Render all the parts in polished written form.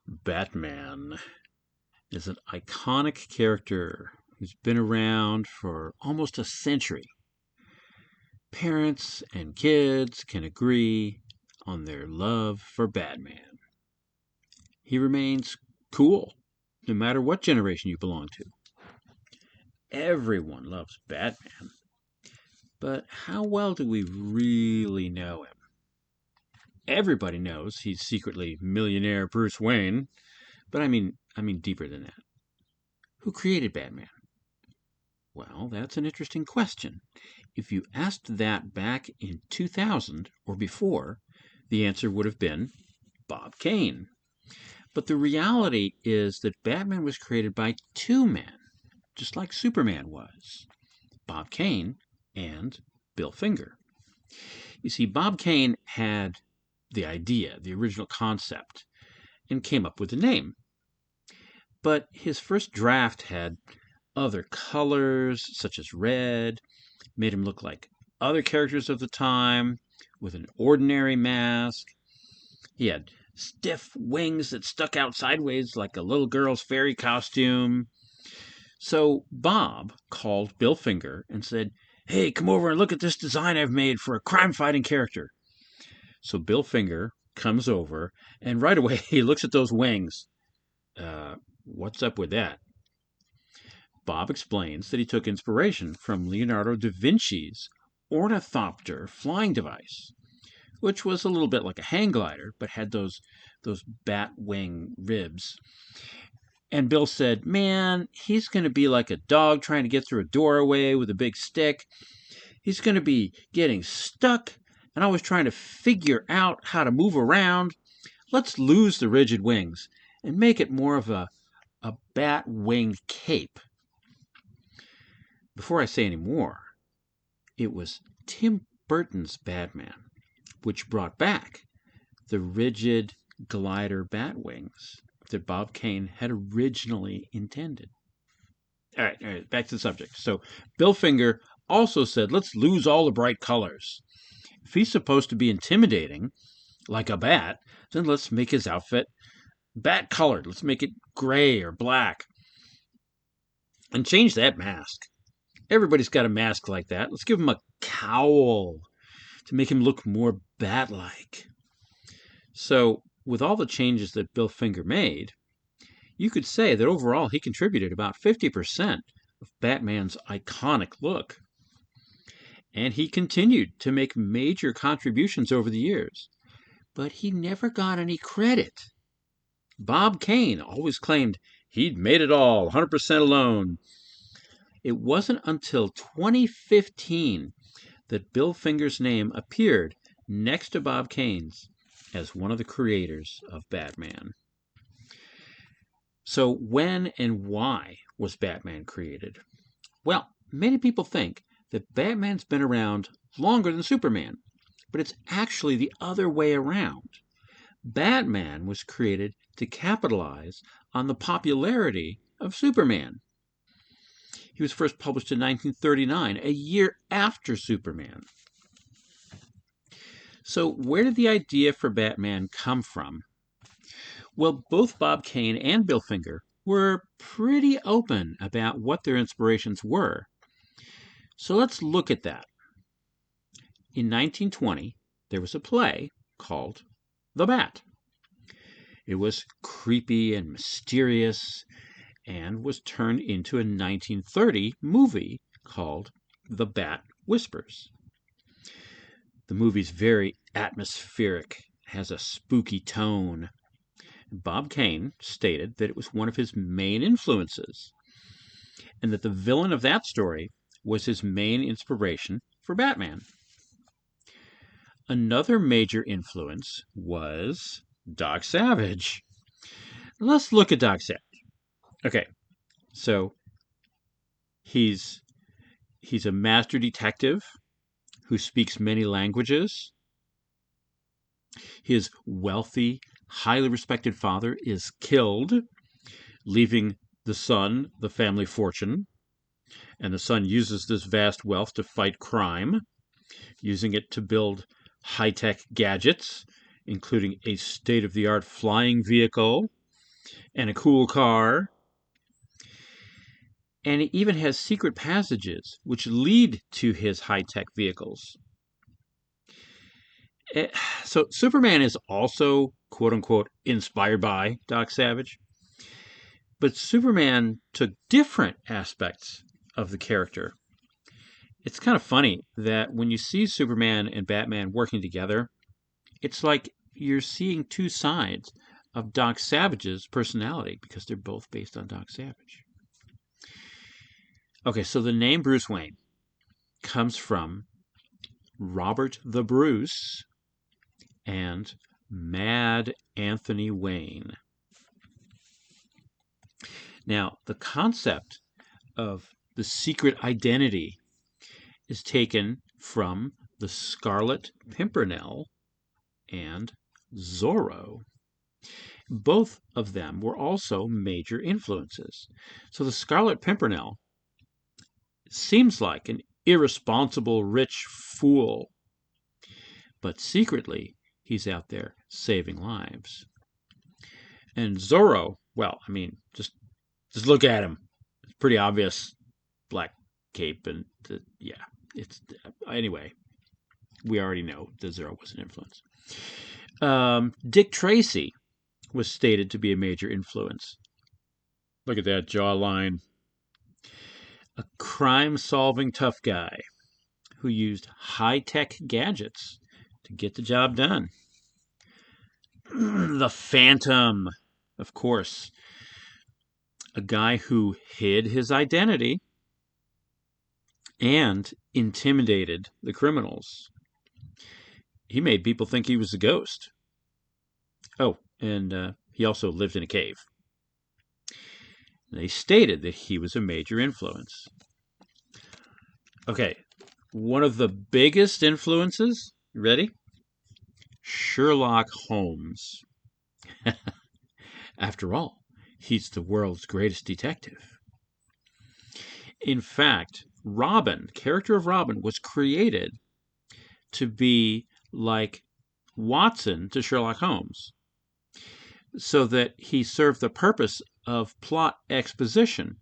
Batman is an iconic character who's been around for almost a century. Parents and kids can agree on their love for Batman. He remains cool, no matter what generation you belong to. Everyone loves Batman. But how well do we really know him? Everybody knows he's secretly millionaire Bruce Wayne, but I mean deeper than that. Who created Batman? Well, that's an interesting question. If you asked that back in 2000 or before, the answer would have been Bob Kane. But the reality is that Batman was created by two men, just like Superman was, Bob Kane and Bill Finger. You see, Bob Kane had the idea, the original concept, and came up with the name. But his first draft had other colors, such as red, made him look like other characters of the time with an ordinary mask. He had stiff wings that stuck out sideways like a little girl's fairy costume. So Bob called Bill Finger and said, "Hey, come over and look at this design I've made for a crime-fighting character." So Bill Finger comes over, and right away he looks at those wings. What's up with that? Bob explains that he took inspiration from Leonardo da Vinci's ornithopter flying device, which was a little bit like a hang glider, but had those bat wing ribs. And Bill said, "Man, he's going to be like a dog trying to get through a doorway with a big stick. He's going to be getting stuck and always trying to figure out how to move around. Let's lose the rigid wings and make it more of a bat winged cape." Before I say any more, it was Tim Burton's Batman which brought back the rigid glider bat wings that Bob Kane had originally intended. All right, back to the subject. So Bill Finger also said, let's lose all the bright colors. If he's supposed to be intimidating, like a bat, then let's make his outfit bat colored. Let's make it gray or black. And change that mask. Everybody's got a mask like that. Let's give him a cowl to make him look more bat-like. So, with all the changes that Bill Finger made, you could say that overall he contributed about 50% of Batman's iconic look. And he continued to make major contributions over the years, but he never got any credit. Bob Kane always claimed he'd made it all 100% alone. It wasn't until 2015 that Bill Finger's name appeared next to Bob Kane's as one of the creators of Batman. So when and why was Batman created? Well, many people think that Batman's been around longer than Superman, but it's actually the other way around. Batman was created to capitalize on the popularity of Superman. He was first published in 1939, a year after Superman. So where did the idea for Batman come from? Well, both Bob Kane and Bill Finger were pretty open about what their inspirations were. So let's look at that. In 1920, there was a play called The Bat. It was creepy and mysterious, and was turned into a 1930 movie called The Bat Whispers. The movie's very atmospheric, has a spooky tone. Bob Kane stated that it was one of his main influences, and that the villain of that story was his main inspiration for Batman. Another major influence was Doc Savage. Let's look at Doc Savage. Okay, so he's a master detective who speaks many languages. His wealthy, highly respected father is killed, leaving the son the family fortune. And the son uses this vast wealth to fight crime, using it to build high-tech gadgets, including a state-of-the-art flying vehicle and a cool car. And it even has secret passages which lead to his high-tech vehicles. Eh, So Superman is also, quote unquote, inspired by Doc Savage, but Superman took different aspects of the character. It's kind of funny that when you see Superman and Batman working together, it's like you're seeing two sides of Doc Savage's personality because they're both based on Doc Savage. Okay, so the name Bruce Wayne comes from Robert the Bruce and Mad Anthony Wayne. Now, the concept of the secret identity is taken from the Scarlet Pimpernel and Zorro. Both of them were also major influences. So the Scarlet Pimpernel seems like an irresponsible rich fool, but secretly he's out there saving lives. And Zorro, well, I mean, just look at him. It's pretty obvious. Black cape and yeah, it's anyway. We already know that Zorro was an influence. Dick Tracy was stated to be a major influence. Look at that jawline. A crime-solving tough guy who used high-tech gadgets to get the job done. The Phantom, of course. A guy who hid his identity and intimidated the criminals. He made people think he was a ghost. Oh, and he also lived in a cave. They stated that he was a major influence. Okay, one of the biggest influences, you ready? Sherlock Holmes. After all, he's the world's greatest detective. In fact, Robin, the character of Robin, was created to be like Watson to Sherlock Holmes, so that he served the purpose of plot exposition,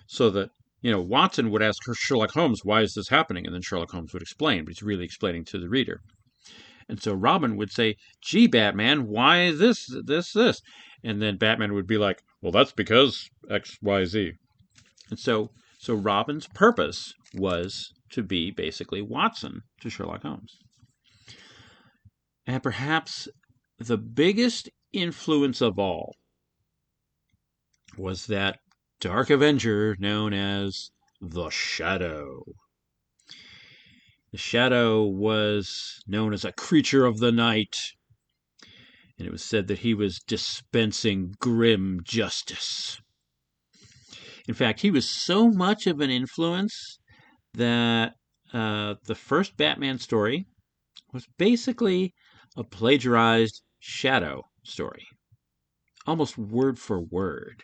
so that Watson would ask Sherlock Holmes, "Why is this happening?" And then Sherlock Holmes would explain, but he's really explaining to the reader. And so Robin would say, "Gee, Batman, why this? And then Batman would be like, "Well, that's because X, Y, Z." And so Robin's purpose was to be basically Watson to Sherlock Holmes. And perhaps the biggest influence of all was that Dark Avenger known as the Shadow. The Shadow was known as a creature of the night, and it was said that he was dispensing grim justice. In fact, he was so much of an influence that the first Batman story was basically a plagiarized Shadow story, almost word for word.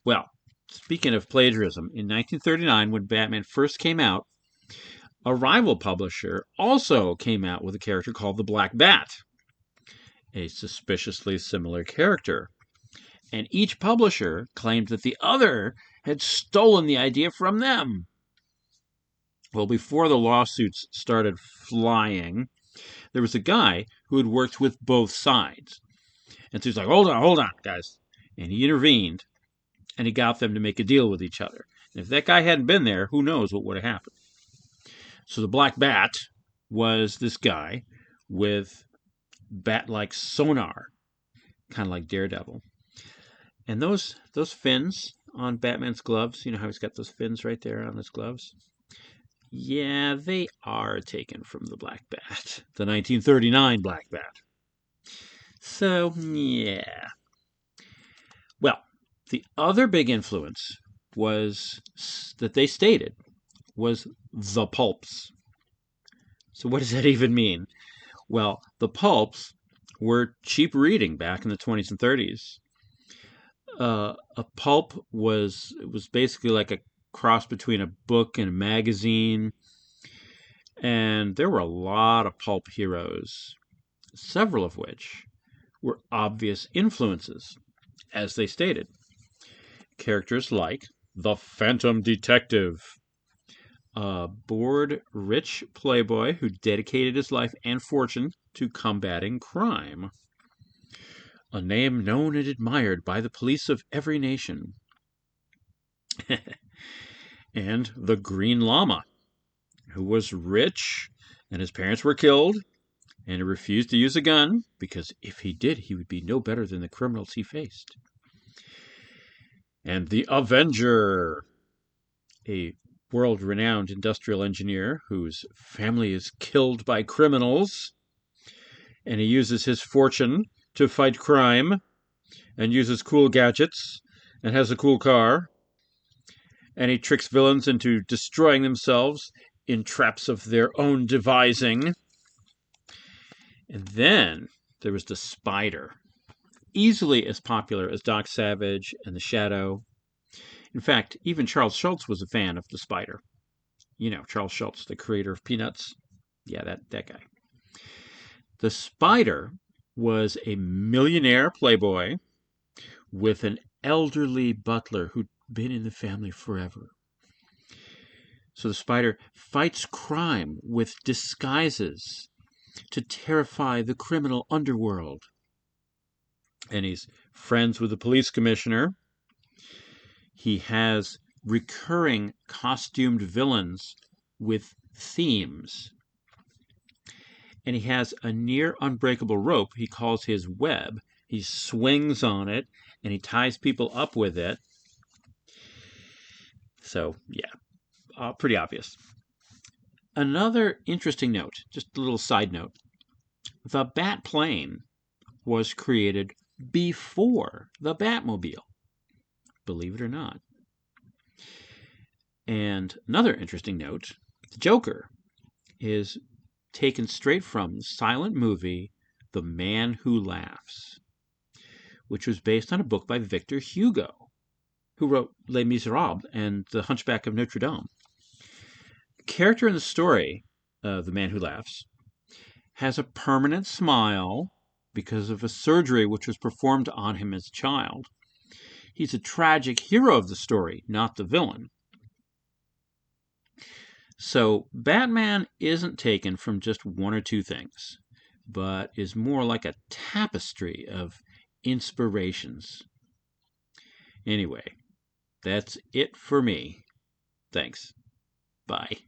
Well, speaking of plagiarism, in 1939, when Batman first came out, a rival publisher also came out with a character called the Black Bat, a suspiciously similar character. And each publisher claimed that the other had stolen the idea from them. Well, before the lawsuits started flying, there was a guy who had worked with both sides. And so he's like, hold on, guys. And he intervened, and he got them to make a deal with each other. And if that guy hadn't been there, who knows what would have happened. So the Black Bat was this guy with bat-like sonar, kind of like Daredevil. And those fins on Batman's gloves, you know how he's got those fins right there on his gloves? Yeah, they are taken from the Black Bat, the 1939 Black Bat. So, yeah. Well, the other big influence was that they stated was the pulps. So what does that even mean? Well, the pulps were cheap reading back in the 20s and 30s. A pulp was basically like a cross between a book and a magazine, and there were a lot of pulp heroes, several of which were obvious influences, as they stated. Characters like the Phantom Detective, a bored, rich playboy who dedicated his life and fortune to combating crime. A name known and admired by the police of every nation. And the Green Llama, who was rich and his parents were killed, and he refused to use a gun because if he did, he would be no better than the criminals he faced. And the Avenger, a world-renowned industrial engineer whose family is killed by criminals, and he uses his fortune to fight crime, and uses cool gadgets, and has a cool car, and he tricks villains into destroying themselves in traps of their own devising. And then there was the Spider, easily as popular as Doc Savage and the Shadow. In fact, even Charles Schulz was a fan of the Spider. You know, Charles Schulz, the creator of Peanuts. Yeah, that guy. The Spider was a millionaire playboy with an elderly butler who'd been in the family forever. So the Spider fights crime with disguises to terrify the criminal underworld. And he's friends with the police commissioner. He has recurring costumed villains with themes. And he has a near unbreakable rope he calls his web. He swings on it and he ties people up with it. So, yeah, pretty obvious. Another interesting note, just a little side note. The Bat plane was created before the Batmobile, believe it or not. And another interesting note, the Joker is taken straight from the silent movie The Man Who Laughs, which was based on a book by Victor Hugo, who wrote Les Miserables and The Hunchback of Notre Dame. The character in the story, The Man Who Laughs, has a permanent smile because of a surgery which was performed on him as a child. He's a tragic hero of the story, not the villain. So Batman isn't taken from just one or two things, but is more like a tapestry of inspirations. Anyway, that's it for me. Thanks. Bye.